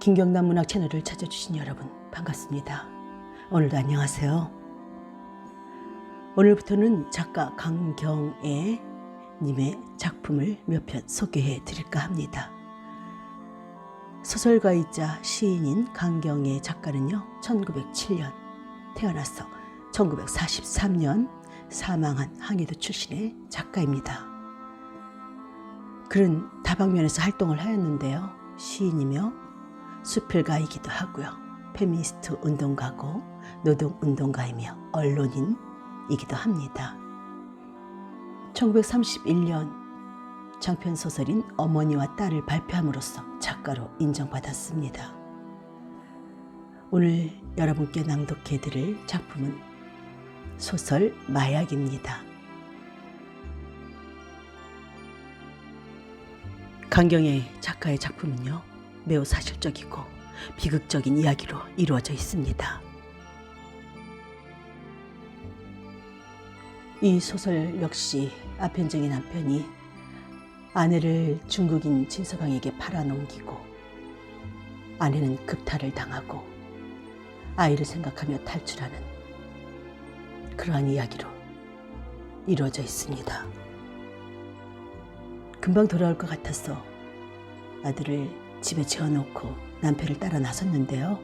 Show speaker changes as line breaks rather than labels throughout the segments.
김경남 문학 채널을 찾아주신 여러분 반갑습니다. 오늘도 안녕하세요. 오늘부터는 작가 강경애 님의 작품을 몇 편 소개해 드릴까 합니다. 소설가이자 시인인 강경애 작가는요, 1907년 태어나서 1943년 사망한 항해도 출신의 작가입니다. 그는 다방면에서 활동을 하였는데요. 시인이며 수필가이기도 하고요. 페미니스트 운동가고 노동운동가이며 언론인이기도 합니다. 1931년 장편소설인 어머니와 딸을 발표함으로써 작가로 인정받았습니다. 오늘 여러분께 낭독해드릴 작품은 소설 마약입니다. 강경애 작가의 작품은요, 매우 사실적이고 비극적인 이야기로 이루어져 있습니다. 이 소설 역시 아편쟁이 남편이 아내를 중국인 진서방에게 팔아넘기고 아내는 급탈을 당하고 아이를 생각하며 탈출하는 그러한 이야기로 이루어져 있습니다. 금방 돌아올 것 같아서 아들을 집에 재워놓고 남편을 따라 나섰는데요.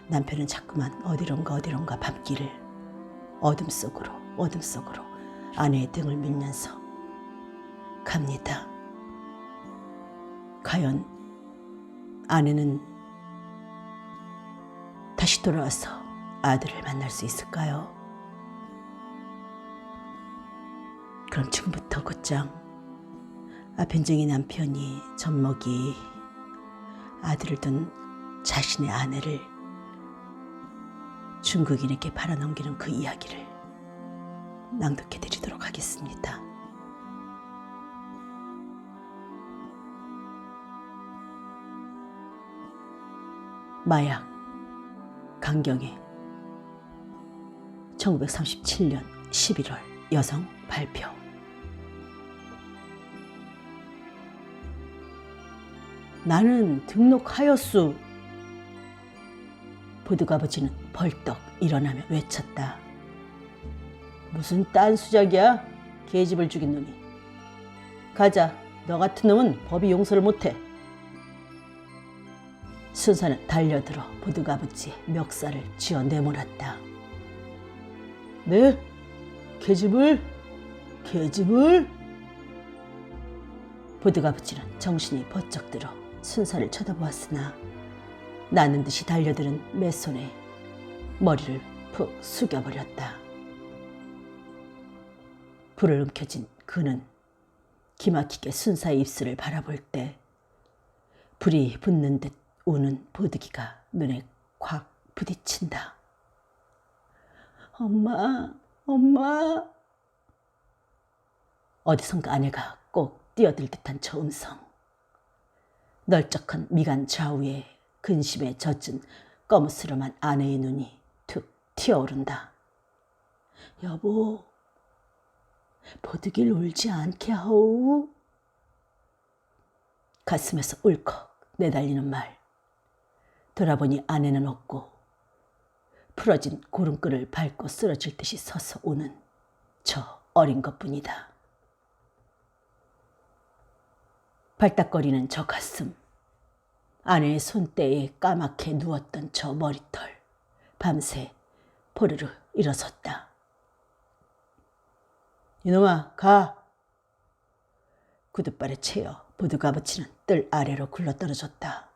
남편은 자꾸만 어디론가 밤길을 어둠 속으로 아내의 등을 밀면서 갑니다. 과연 아내는 다시 돌아와서 아들을 만날 수 있을까요? 그럼 지금부터 곧장 아편쟁이 남편이 젖먹이 아들을 둔 자신의 아내를 중국인에게 팔아넘기는 그 이야기를 낭독해 드리도록 하겠습니다. 마약, 강경애, 1937년 11월 여성 발표. 나는 등록하였수. 보드아버지는 벌떡 일어나며 외쳤다. 무슨 딴 수작이야? 계집을 죽인 놈이. 가자, 너 같은 놈은 법이 용서를 못해. 순사는 달려들어 보드아버지의 멱살을 쥐어 내몰았다. 네? 계집을? 보드아버지는 정신이 번쩍 들어 순사를 쳐다보았으나 나는 듯이 달려드는 맨손에 머리를 푹 숙여버렸다. 불을 움켜쥔 그는 기막히게 순사의 입술을 바라볼 때 불이 붙는 듯 우는 보드기가 눈에 콱 부딪힌다. 엄마. 어디선가 아내가 꼭 뛰어들 듯한 저 음성. 널쩍한 미간 좌우에 근심에 젖은 거무스름한 아내의 눈이 툭 튀어오른다. 여보, 보드길 울지 않게 하오. 가슴에서 울컥 내달리는 말. 돌아보니 아내는 없고 풀어진 고름끈을 밟고 쓰러질 듯이 서서 우는 저 어린 것뿐이다. 발딱거리는 저 가슴, 아내의 손때에 까맣게 누웠던 저 머리털, 밤새 포르르 일어섰다. 이놈아, 가! 구둣발에 채여 보드아버지는 뜰 아래로 굴러떨어졌다.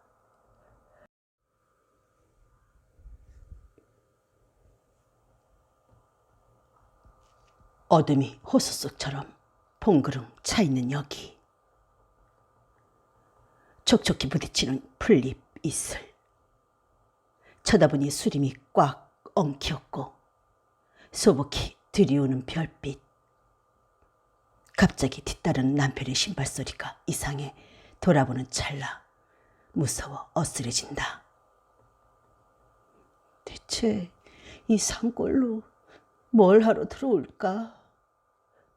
어둠이 호수 속처럼 봉그릉 차있는 여기. 촉촉히 부딪히는 풀잎 이슬. 쳐다보니 수림이 꽉 엉키었고 소복히 들이오는 별빛. 갑자기 뒤따르는 남편의 신발소리가 이상해 돌아보는 찰나 무서워 어스레진다. 대체 이 산골로 뭘 하러 들어올까?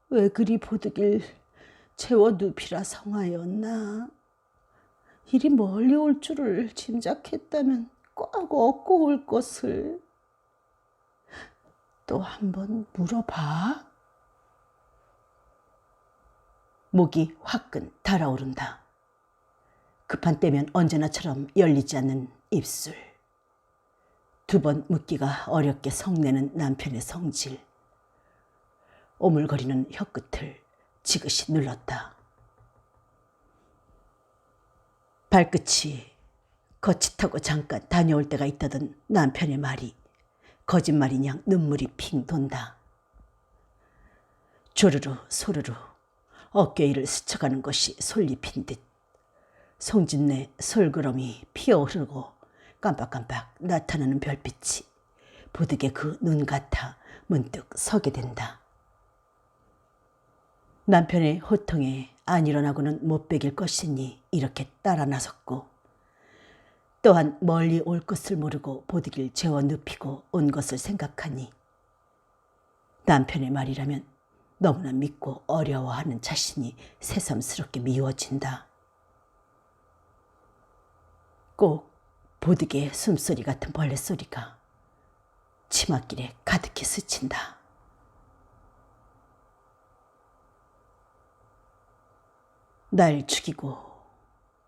왜 그리 보드길 채워 눕히라 성하였나? 이리 멀리 올 줄을 짐작했다면 꼭 얻고 올 것을. 또 한번 물어봐. 목이 화끈 달아오른다. 급한 때면 언제나처럼 열리지 않는 입술. 두 번 묻기가 어렵게 성내는 남편의 성질. 오물거리는 혀끝을 지그시 눌렀다. 발끝이 거치타고 잠깐 다녀올 때가 있다던 남편의 말이 거짓말인 양 눈물이 핑 돈다. 조르르 소르르 어깨 위를 스쳐가는 것이 솔잎인 듯 송진내 솔그럼이 피어오르고 깜빡깜빡 나타나는 별빛이 보드게 그 눈 같아 문득 서게 된다. 남편의 호통에 안 일어나고는 못 베길 것이니 이렇게 따라 나섰고 또한 멀리 올 것을 모르고 보드길 재워 눕히고 온 것을 생각하니 남편의 말이라면 너무나 믿고 어려워하는 자신이 새삼스럽게 미워진다. 꼭 보드게의 숨소리 같은 벌레 소리가 치맛길에 가득히 스친다. 날 죽이고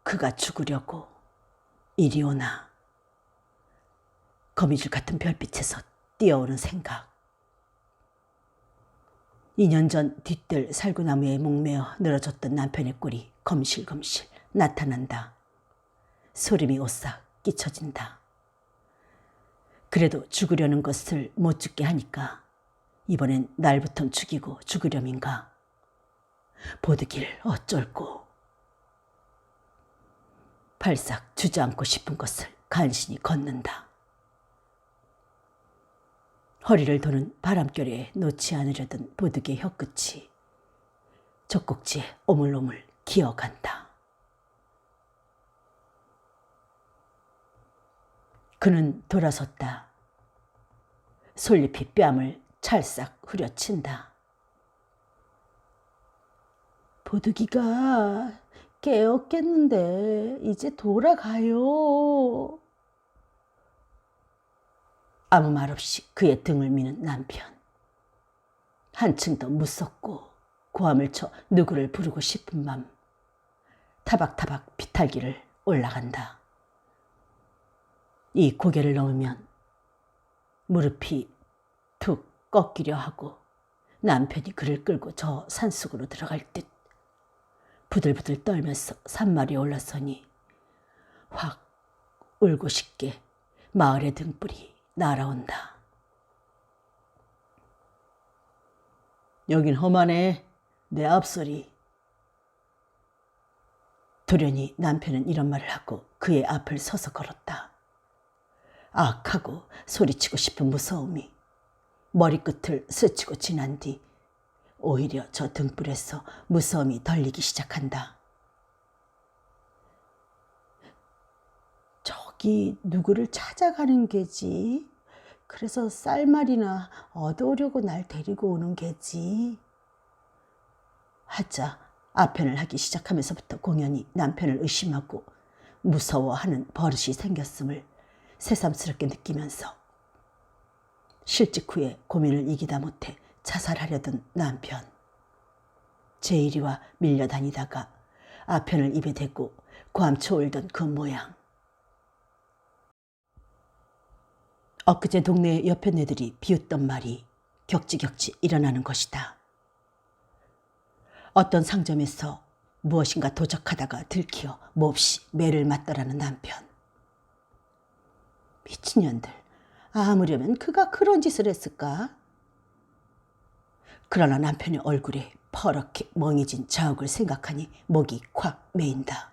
그가 죽으려고 이리 오나. 거미줄 같은 별빛에서 뛰어오는 생각. 2년 전 뒷뜰 살구나무에 목매어 늘어졌던 남편의 꼴이 검실검실 나타난다. 소름이 오싹 끼쳐진다. 그래도 죽으려는 것을 못 죽게 하니까 이번엔 날부터 죽이고 죽으렴인가. 보드길 어쩔꼬. 발싹 주저앉고 싶은 것을 간신히 걷는다. 허리를 도는 바람결에 놓지 않으려던 보드게 혀끝이 젖꼭지에 오물오물 기어간다. 그는 돌아섰다. 솔잎이 뺨을 찰싹 후려친다. 보드기가 깨었겠는데 이제 돌아가요. 아무 말 없이 그의 등을 미는 남편. 한층 더 무섭고 고함을 쳐 누구를 부르고 싶은 맘. 타박타박 비탈길을 올라간다. 이 고개를 넘으면 무릎이 툭 꺾이려 하고 남편이 그를 끌고 저 산속으로 들어갈 듯 부들부들 떨면서 산마리에 올라서니 확 울고 싶게 마을의 등불이 날아온다. 여긴 험하네. 내 앞소리. 돌연히 남편은 이런 말을 하고 그의 앞을 서서 걸었다. 악하고 소리치고 싶은 무서움이 머리끝을 스치고 지난 뒤 오히려 저 등불에서 무서움이 덜리기 시작한다. 저기 누구를 찾아가는 게지. 그래서 쌀말이나 얻어오려고 날 데리고 오는 게지. 하자 아편을 하기 시작하면서부터 공연히 남편을 의심하고 무서워하는 버릇이 생겼음을 새삼스럽게 느끼면서 실직 후에 고민을 이기다 못해 자살하려던 남편. 제일이와 밀려다니다가 아편을 입에 대고 고함쳐 울던 그 모양. 엊그제 동네 옆에 네들이 비웃던 말이 격지격지 일어나는 것이다. 어떤 상점에서 무엇인가 도적하다가 들키어 몹시 매를 맞더라는 남편. 미친년들, 아무려면 그가 그런 짓을 했을까? 그러나 남편의 얼굴에 퍼렇게 멍해진 자욱을 생각하니 목이 콱 메인다.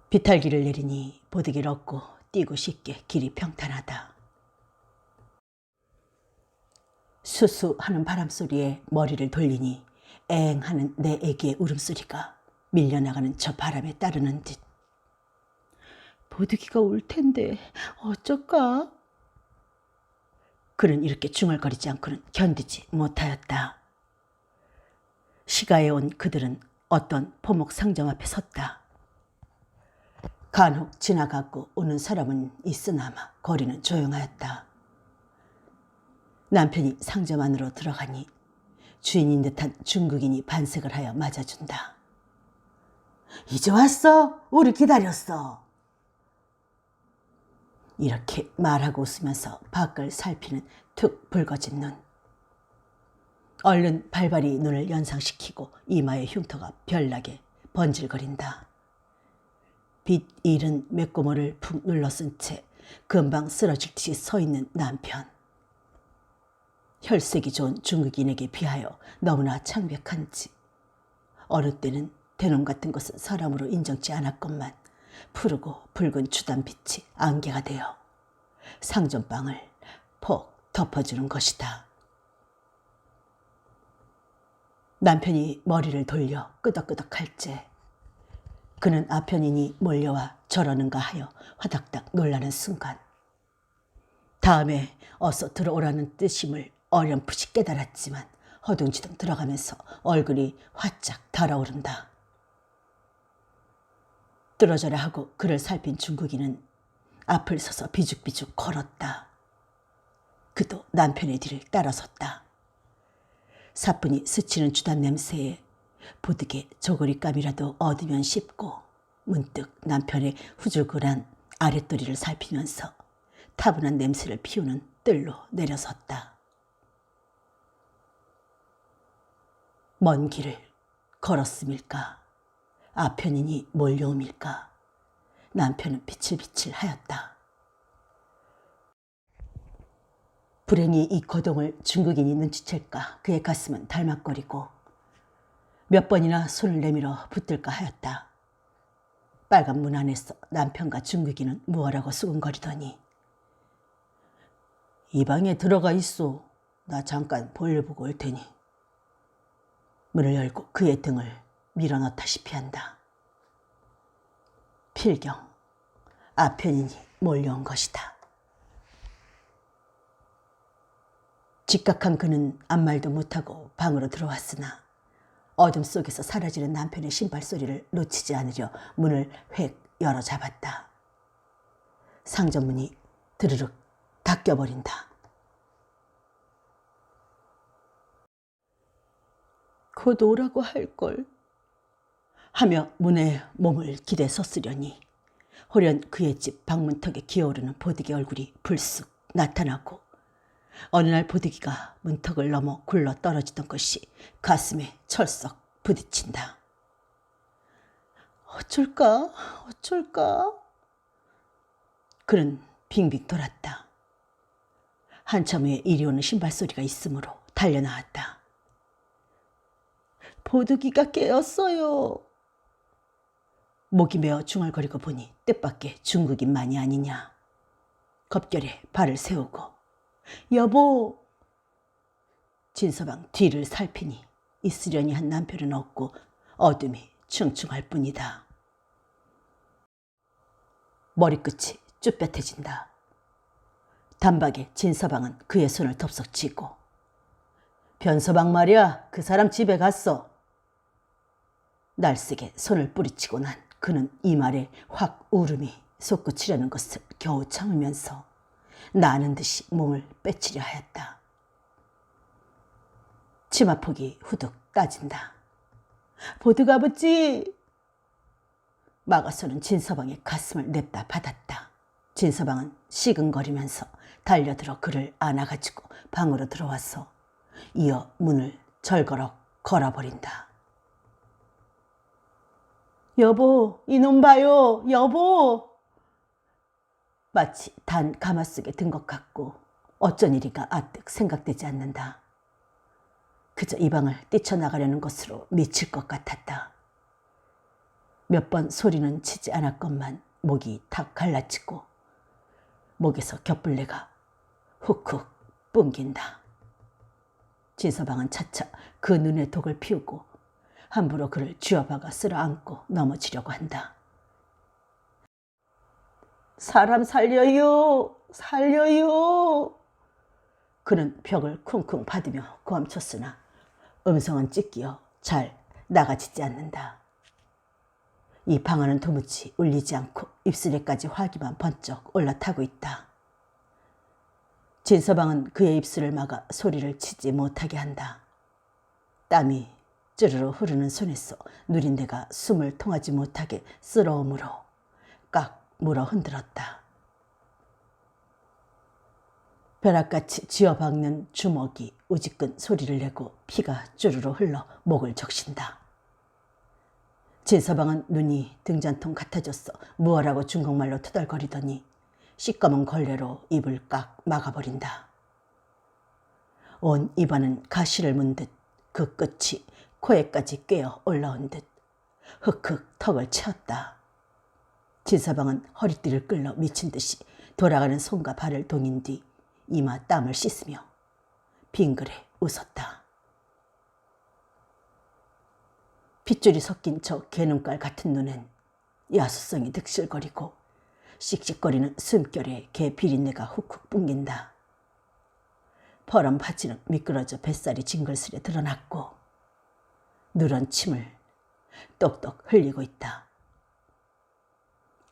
비탈길을 내리니 보드기를 얻고 뛰고 쉽게 길이 평탄하다. 수수하는 바람소리에 머리를 돌리니 엥 하는 내 애기의 울음소리가 밀려나가는 저 바람에 따르는 듯. 보드기가 올 텐데 어쩔까? 그는 이렇게 중얼거리지 않고는 견디지 못하였다. 시가에 온 그들은 어떤 포목 상점 앞에 섰다. 간혹 지나가고 오는 사람은 있으나마 거리는 조용하였다. 남편이 상점 안으로 들어가니 주인인 듯한 중국인이 반색을 하여 맞아준다. 이제 왔어? 우리 기다렸어. 이렇게 말하고 웃으면서 밖을 살피는 툭 붉어진 눈. 얼른 발발이 눈을 연상시키고 이마의 흉터가 별나게 번질거린다. 빛 잃은 맥고모를 푹 눌러 쓴 채 금방 쓰러질 듯이 서 있는 남편. 혈색이 좋은 중국인에게 비하여 너무나 창백한지 어느 때는 대놈 같은 것은 사람으로 인정치 않았건만 푸르고 붉은 주단빛이 안개가 되어 상점방을 폭 덮어주는 것이다. 남편이 머리를 돌려 끄덕끄덕할 때 그는 아편인이 몰려와 저러는가 하여 화닥닥 놀라는 순간 다음에 어서 들어오라는 뜻임을 어렴풋이 깨달았지만 허둥지둥 들어가면서 얼굴이 화짝 달아오른다. 뚫어져라 하고 그를 살핀 중국인은 앞을 서서 비죽비죽 걸었다. 그도 남편의 뒤를 따라섰다. 사뿐히 스치는 주단 냄새에 보드게 조거리감이라도 얻으면 싶고 문득 남편의 후줄근한 아랫도리를 살피면서 타분한 냄새를 피우는 뜰로 내려섰다. 먼 길을 걸었음일까? 아편인이 몰려옴일까? 남편은 비칠비칠 하였다. 불행히 이 거동을 중국인이 눈치챌까 그의 가슴은 달막거리고 몇 번이나 손을 내밀어 붙들까 하였다. 빨간 문 안에서 남편과 중국인은 무엇라고 수근거리더니 이 방에 들어가 있어. 나 잠깐 볼일 보고 올 테니. 문을 열고 그의 등을 밀어넣다시피 한다. 필경, 아편인이 몰려온 것이다. 직각한 그는 아무 말도 못하고 방으로 들어왔으나 어둠 속에서 사라지는 남편의 신발 소리를 놓치지 않으려 문을 획 열어 잡았다. 상점문이 드르륵 닫혀버린다. 곧 오라고 할걸 하며 문에 몸을 기대 섰으려니 호련 그의 집 방문턱에 기어오르는 보드기 얼굴이 불쑥 나타나고 어느 날 보드기가 문턱을 넘어 굴러 떨어지던 것이 가슴에 철썩 부딪힌다. 어쩔까? 그는 빙빙 돌았다. 한참 후에 이리 오는 신발 소리가 있으므로 달려나왔다. 보드기가 깨었어요. 목이 메어 중얼거리고 보니 뜻밖의 중국인만이 아니냐. 겁결에 발을 세우고 여보. 진서방 뒤를 살피니 있으려니 한 남편은 없고 어둠이 충충할 뿐이다. 머리끝이 쭈뼛해진다. 단박에 진서방은 그의 손을 덥석 쥐고 변서방 말이야, 그 사람 집에 갔어. 날쌔게 손을 뿌리치고 난 그는 이 말에 확 울음이 솟구치려는 것을 겨우 참으면서 나는 듯이 몸을 빼치려 하였다. 치마폭이 후둑 따진다. 보드가 아버지! 막아서는 진서방의 가슴을 냅다 받았다. 진서방은 시근거리면서 달려들어 그를 안아가지고 방으로 들어와서 이어 문을 절거럭 걸어버린다. 여보, 이놈 봐요, 여보! 마치 단 가마 속에 든 것 같고 어쩐 일이가 아뜩 생각되지 않는다. 그저 이 방을 뛰쳐나가려는 것으로 미칠 것 같았다. 몇 번 소리는 치지 않았건만 목이 탁 갈라치고 목에서 곁불레가 훅훅 뿜긴다. 진서방은 차차 그 눈에 독을 피우고 함부로 그를 쥐어박아 쓸어안고 넘어지려고 한다. 사람 살려요, 살려요. 그는 벽을 쿵쿵 받으며 고함쳤으나 음성은 찢기어 잘 나가지지 않는다. 이 방언은 도무지 울리지 않고 입술에까지 화기만 번쩍 올라타고 있다. 진서방은 그의 입술을 막아 소리를 치지 못하게 한다. 땀이 쭈르르 흐르는 손에서 누린내가 숨을 통하지 못하게 쓰러움으로 깍 물어 흔들었다. 벼락같이 쥐어박는 주먹이 우지끈 소리를 내고 피가 쭈르르 흘러 목을 적신다. 진서방은 눈이 등잔통 같아져서 무엇라고 중국말로 투덜거리더니 시꺼먼 걸레로 입을 깍 막아버린다. 온 입안은 가시를 문 듯 그 끝이 코에까지 꿰어 올라온 듯 흑흑 턱을 채웠다. 진서방은 허리띠를 끌러 미친 듯이 돌아가는 손과 발을 동인 뒤 이마 땀을 씻으며 빙그레 웃었다. 핏줄이 섞인 저 개눈깔 같은 눈엔 야수성이 득실거리고 씩씩거리는 숨결에 개 비린내가 훅훅 뿜긴다. 퍼런 바지는 미끄러져 뱃살이 징글스레 드러났고 누런 침을 똑똑 흘리고 있다.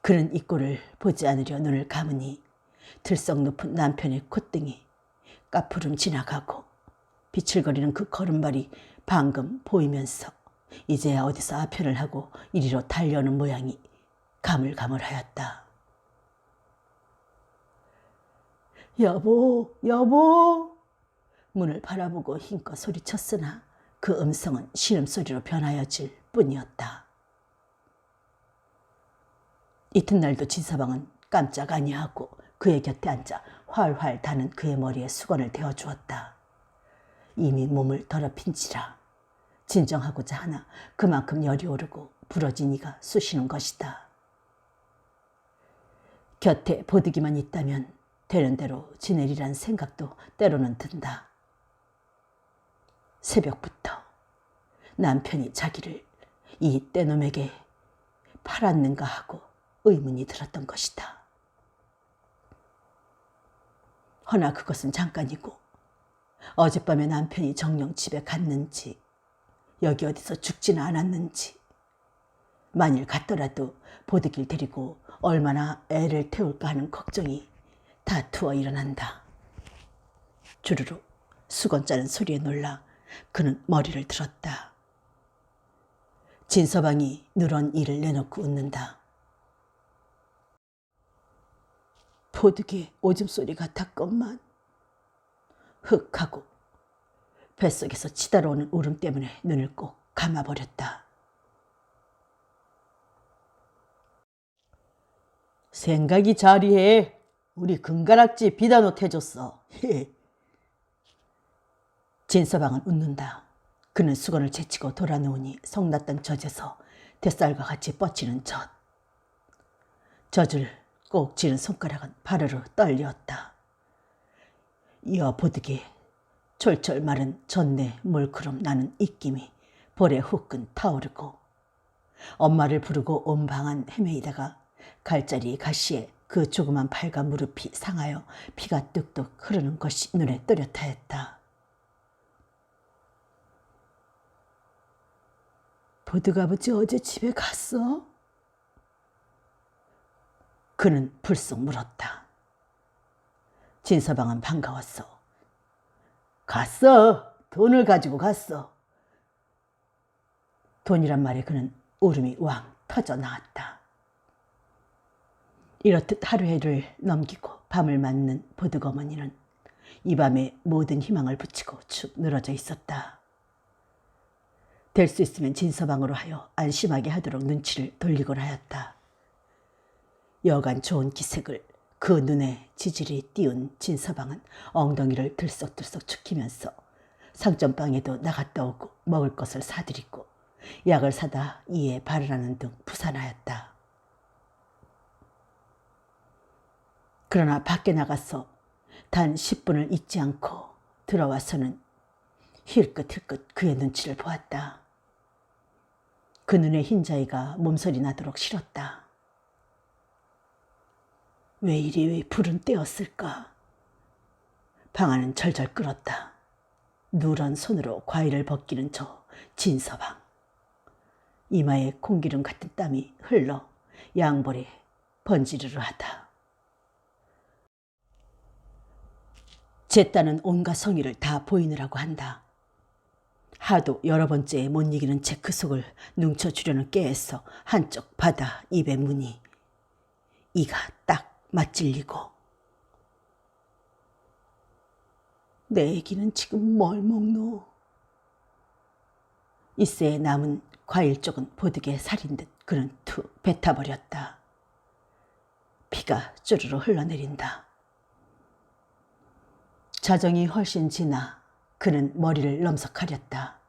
그는 이 꼴을 보지 않으려 눈을 감으니 들썩 높은 남편의 콧등이 까푸름 지나가고 비틀거리는 그 걸음발이 방금 보이면서 이제야 어디서 아편을 하고 이리로 달려오는 모양이 가물가물하였다. 여보, 여보! 문을 바라보고 힘껏 소리쳤으나 그 음성은 신음소리로 변하여질 뿐이었다. 이튿날도 진서방은 깜짝 아니하고 그의 곁에 앉아 활활 다는 그의 머리에 수건을 대어주었다. 이미 몸을 더럽힌지라 진정하고자 하나 그만큼 열이 오르고 부러진 이가 쑤시는 것이다. 곁에 보드기만 있다면 되는 대로 지내리란 생각도 때로는 든다. 새벽부터 남편이 자기를 이 떼놈에게 팔았는가 하고 의문이 들었던 것이다. 허나 그것은 잠깐이고 어젯밤에 남편이 정녕 집에 갔는지 여기 어디서 죽지는 않았는지 만일 갔더라도 보드길 데리고 얼마나 애를 태울까 하는 걱정이 다투어 일어난다. 주르륵 수건 짜는 소리에 놀라 그는 머리를 들었다. 진서방이 누런 이를 내놓고 웃는다. 보드기에 오줌 소리 같았건만 흑 하고 뱃속에서 치달아오는 울음 때문에 눈을 꼭 감아버렸다. 생각이 자리해. 우리 금가락지 비단옷 해줬어. 진서방은 웃는다. 그는 수건을 제치고 돌아누우니 성났던 젖에서 뱃살과 같이 뻗치는 젖. 젖을 꼭 쥐는 손가락은 바르르 떨렸다. 이어 보드기에 철철 마른 전내 물크럼 나는 입김이 볼에 후끈 타오르고 엄마를 부르고 온 방안 헤매이다가 갈자리 가시에 그 조그만 팔과 무릎이 상하여 피가 뚝뚝 흐르는 것이 눈에 또렷하였다. 보드아버지 어제 집에 갔어? 그는 불쑥 물었다. 진서방은 반가웠어. 갔어. 돈을 가지고 갔어. 돈이란 말에 그는 울음이 왕 터져 나왔다. 이렇듯 하루해를 넘기고 밤을 맞는 보드 어머니는 이 밤에 모든 희망을 붙이고 축 늘어져 있었다. 될 수 있으면 진서방으로 하여 안심하게 하도록 눈치를 돌리곤 하였다. 여간 좋은 기색을 그 눈에 지질이 띄운 진서방은 엉덩이를 들썩들썩 축히면서 상점방에도 나갔다 오고 먹을 것을 사들이고 약을 사다 이에 바르라는 등 부산하였다. 그러나 밖에 나가서 단 10분을 있지 않고 들어와서는 힐끗힐끗 그의 눈치를 보았다. 그 눈에 흰자위가 몸서리 나도록 싫었다. 왜 이리 푸른 때였을까? 방 안은 절절 끓었다. 누런 손으로 과일을 벗기는 저 진서방. 이마에 콩기름 같은 땀이 흘러 양볼에 번지르르 하다. 제 딴은 온갖 성의를 다 보이느라고 한다. 하도 여러 번째에 못 이기는 제 그 속을 눈쳐주려는 깨에서 한쪽 바다 입에 무니 이가 딱 맞질리고 내 애기는 지금 뭘 먹노? 이새에 남은 과일 쪽은 보드게 살인 듯 그는 툭 뱉어버렸다. 피가 쭈르르 흘러내린다. 자정이 훨씬 지나 그는 머리를 넘석하렸다.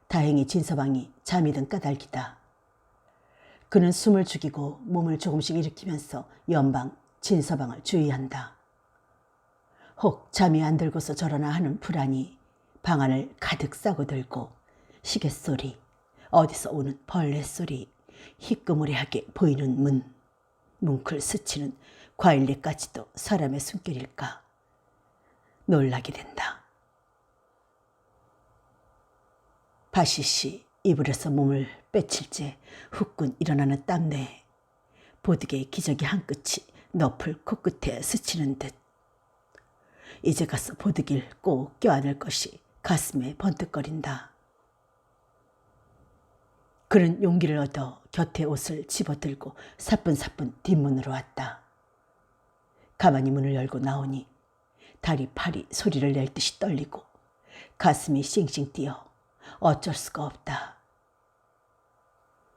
다행히 진서방이 잠이 든 까닭이다. 그는 숨을 죽이고 몸을 조금씩 일으키면서 연방 진서방을 주의한다. 혹 잠이 안 들고서 저러나 하는 불안이 방 안을 가득 싸고들고 시계소리, 어디서 오는 벌레소리, 희끄무레하게 보이는 문, 뭉클 스치는 과일리까지도 사람의 숨결일까 놀라게 된다. 바시시 이불에서 몸을 빼칠째 후끈 일어나는 땀내에 보드게의 기저귀 한 끝이 너풀 코끝에 스치는 듯 이제 가서 보드길 꼭 껴안을 것이 가슴에 번뜩거린다. 그는 용기를 얻어 곁에 옷을 집어들고 사뿐사뿐 뒷문으로 왔다. 가만히 문을 열고 나오니 다리 팔이 소리를 낼 듯이 떨리고 가슴이 싱싱 뛰어 어쩔 수가 없다.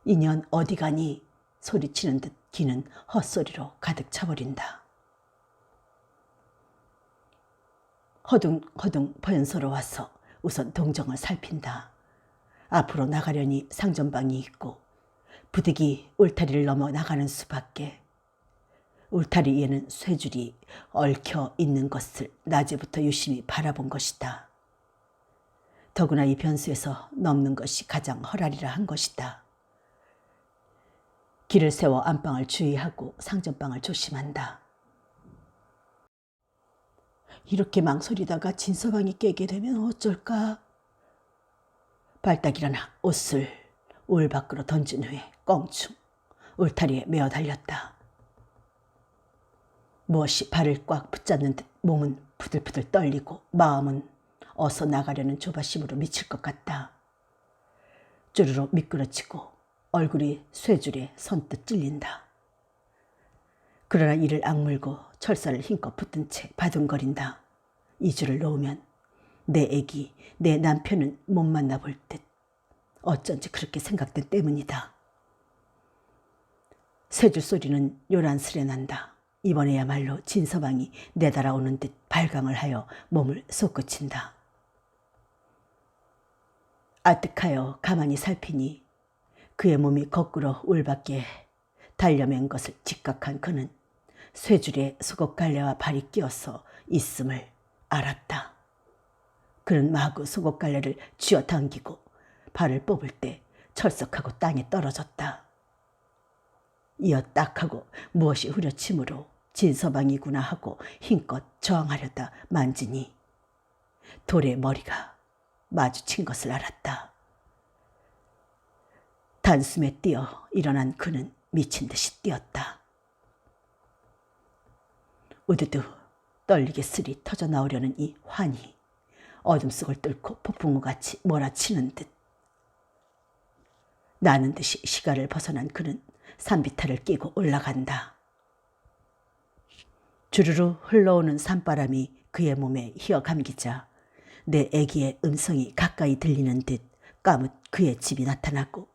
인연 어디 가니 소리치는 듯 기는 헛소리로 가득 차버린다. 허둥허둥 보연소로 와서 우선 동정을 살핀다. 앞으로 나가려니 상전방이 있고 부득이 울타리를 넘어 나가는 수밖에. 울타리 위에는 쇠줄이 얽혀 있는 것을 낮에부터 유심히 바라본 것이다. 더구나 이 변수에서 넘는 것이 가장 허라리라 한 것이다. 길을 세워 안방을 주의하고 상전방을 조심한다. 이렇게 망설이다가 진서방이 깨게 되면 어쩔까? 발딱 일어나 옷을 울 밖으로 던진 후에 껑충 울타리에 메어 달렸다. 무엇이 발을 꽉 붙잡는 듯 몸은 부들부들 떨리고 마음은 어서 나가려는 조바심으로 미칠 것 같다. 쭈르르 미끄러지고 얼굴이 쇠줄에 선뜻 찔린다. 그러나 이를 악물고 철사를 힘껏 붙든 채 바둥거린다. 이 줄을 놓으면 내 애기, 내 남편은 못 만나볼 듯 어쩐지 그렇게 생각된 때문이다. 쇠줄 소리는 요란스레 난다. 이번에야말로 진서방이 내달아오는 듯 발광을 하여 몸을 솟구친다. 아뜩하여 가만히 살피니 그의 몸이 거꾸로 울밖에 달려맨 것을 직각한 그는 쇠줄에 소곡갈래와 발이 끼어서 있음을 알았다. 그는 마구 소곡갈래를 쥐어당기고 발을 뽑을 때 철썩하고 땅에 떨어졌다. 이어 딱 하고 무엇이 후려치므로 진서방이구나 하고 힘껏 저항하려다 만지니 돌의 머리가 마주친 것을 알았다. 단숨에 뛰어 일어난 그는 미친 듯이 뛰었다. 우두두 떨리게 슬이 터져 나오려는 이 환희, 어둠 속을 뚫고 폭풍우같이 몰아치는 듯 나는 듯이 시가를 벗어난 그는 산비탈을 끼고 올라간다. 주르르 흘러오는 산바람이 그의 몸에 휘어감기자 내 애기의 음성이 가까이 들리는 듯 까뭇 그의 집이 나타나고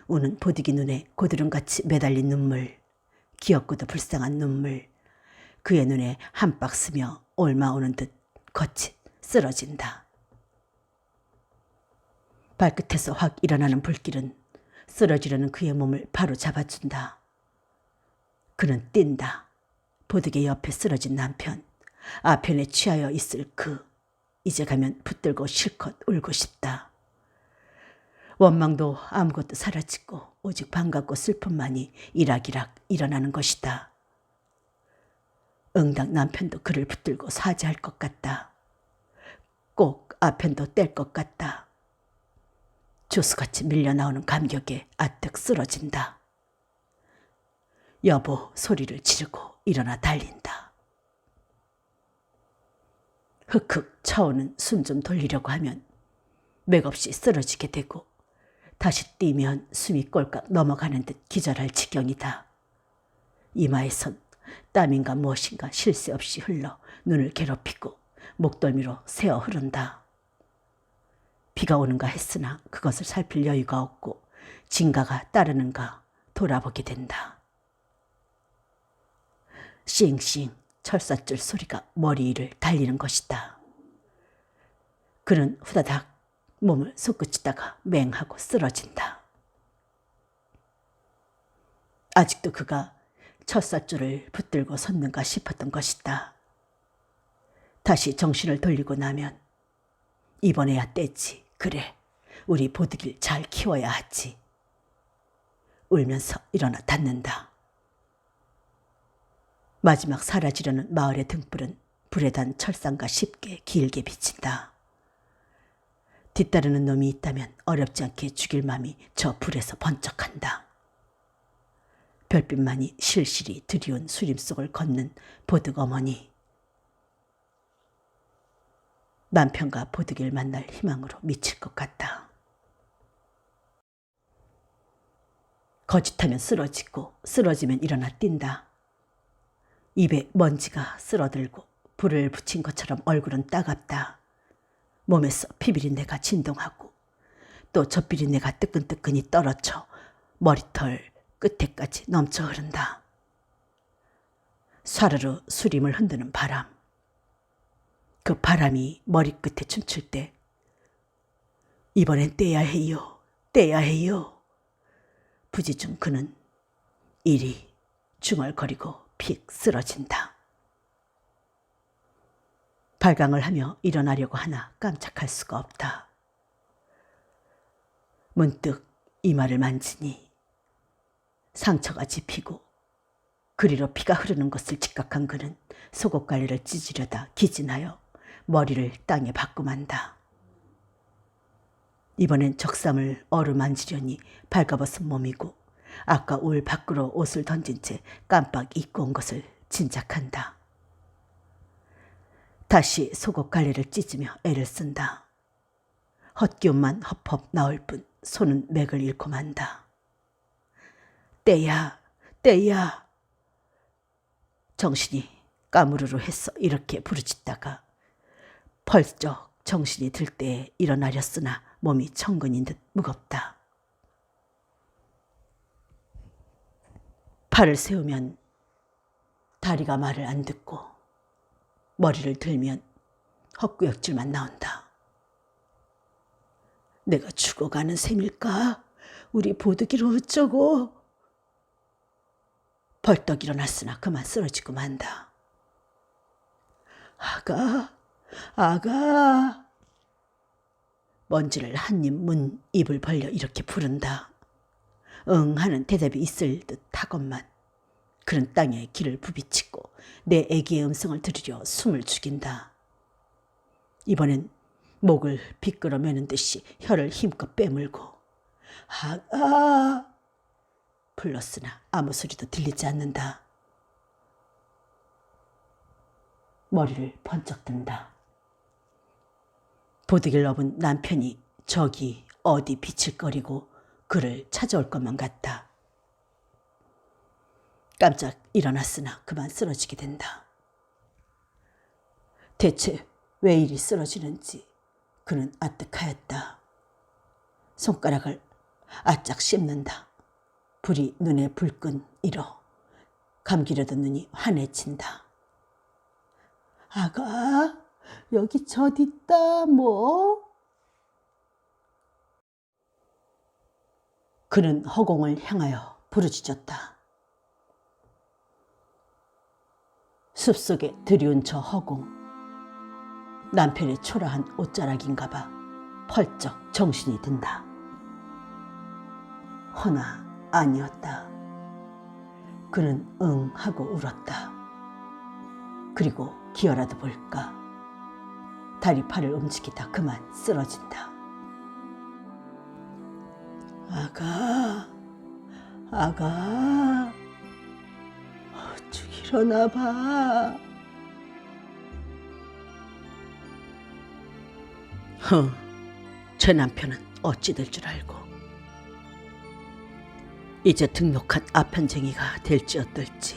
우는 보드기 눈에 고드름같이 매달린 눈물, 귀엽고도 불쌍한 눈물, 그의 눈에 한박 스며 옮아오는 듯 거친 쓰러진다. 발끝에서 확 일어나는 불길은 쓰러지려는 그의 몸을 바로 잡아준다. 그는 뛴다. 보드게 옆에 쓰러진 남편, 아편에 취하여 있을 그, 이제 가면 붙들고 실컷 울고 싶다. 원망도 아무것도 사라지고 오직 반갑고 슬픔만이 이락이락 일어나는 것이다. 응당 남편도 그를 붙들고 사죄할 것 같다. 꼭 아편도 뗄 것 같다. 조수같이 밀려나오는 감격에 아뜩 쓰러진다. 여보 소리를 지르고 일어나 달린다. 흑흑 차오는 숨 좀 돌리려고 하면 맥없이 쓰러지게 되고 다시 뛰면 숨이 꼴깍 넘어가는 듯 기절할 지경이다. 이마에선 땀인가 무엇인가 쉴 새 없이 흘러 눈을 괴롭히고 목덜미로 새어 흐른다. 비가 오는가 했으나 그것을 살필 여유가 없고 진가가 따르는가 돌아보게 된다. 싱싱 철사줄 소리가 머리 위를 달리는 것이다. 그는 후다닥 몸을 솟구치다가 맹하고 쓰러진다. 아직도 그가 철사줄을 붙들고 섰는가 싶었던 것이다. 다시 정신을 돌리고 나면 이번에야 떼지. 그래, 우리 보드길 잘 키워야 하지. 울면서 일어나 닫는다. 마지막 사라지려는 마을의 등불은 불에 단 철상과 쉽게 길게 비친다. 뒤따르는 놈이 있다면 어렵지 않게 죽일 맘이 저 불에서 번쩍한다. 별빛만이 실실이 드리운 수림 속을 걷는 보득 어머니. 남편과 보드길 만날 희망으로 미칠 것 같다. 거짓하면 쓰러지고 쓰러지면 일어나 뛴다. 입에 먼지가 쓸어들고 불을 붙인 것처럼 얼굴은 따갑다. 몸에서 피비린내가 진동하고 또 저 비린내가 뜨끈뜨끈이 떨어져 머리털 끝에까지 넘쳐 흐른다. 사르르 수림을 흔드는 바람. 그 바람이 머리끝에 춤출 때 이번엔 떼야 해요. 떼야 해요. 부지중 그는 이리 중얼거리고 픽 쓰러진다. 발광을 하며 일어나려고 하나 깜짝할 수가 없다. 문득 이마를 만지니 상처가 짚히고 그리로 피가 흐르는 것을 직각한 그는 속옷갈래를 찢으려다 기진하여 머리를 땅에 박고 만다. 이번엔 적삼을 어루만지려니 발가벗은 몸이고 아까 울 밖으로 옷을 던진 채 깜빡 잊고 온 것을 짐작한다. 다시 속옷갈래를 찢으며 애를 쓴다. 헛기운만 헛헛 나올 뿐 손은 맥을 잃고 만다. 떼야, 떼야. 정신이 까무르르 해서 이렇게 부르짖다가 펄쩍 정신이 들 때에 일어나렸으나 몸이 천근인 듯 무겁다. 팔을 세우면 다리가 말을 안 듣고 머리를 들면 헛구역질만 나온다. 내가 죽어가는 셈일까? 우리 보드기로 어쩌고? 벌떡 일어났으나 그만 쓰러지고 만다. 아가, 아가. 먼지를 한 입 문 입을 벌려 이렇게 부른다. 응 하는 대답이 있을 듯 하건만 그는 땅에 귀를 부비치고 내 애기의 음성을 들으려 숨을 죽인다. 이번엔 목을 비끄러매는 듯이 혀를 힘껏 빼물고 아가 불렀으나 아무 소리도 들리지 않는다. 머리를 번쩍 든다. 보드길 넘은 남편이 저기 어디 비칠거리고 그를 찾아올 것만 같다. 깜짝 일어났으나 그만 쓰러지게 된다. 대체 왜 이리 쓰러지는지 그는 아뜩하였다. 손가락을 아짝 씹는다. 불이 눈에 불끈 일어 감기려던 눈이 환해진다. 아가, 여기 젖 있다, 뭐? 그는 허공을 향하여 부르짖었다. 숲속에 드리운 저 허공. 남편의 초라한 옷자락인가 봐 펄쩍 정신이 든다. 허나 아니었다. 그는 응 하고 울었다. 그리고 기어라도 볼까. 다리팔을 움직이다 그만 쓰러진다. 아가, 쭉 일어나봐. 제 남편은 어찌 될 줄 알고 이제 등록한 아편쟁이가 될지 어떨지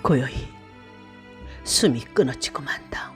고요히 숨이 끊어지고 만다.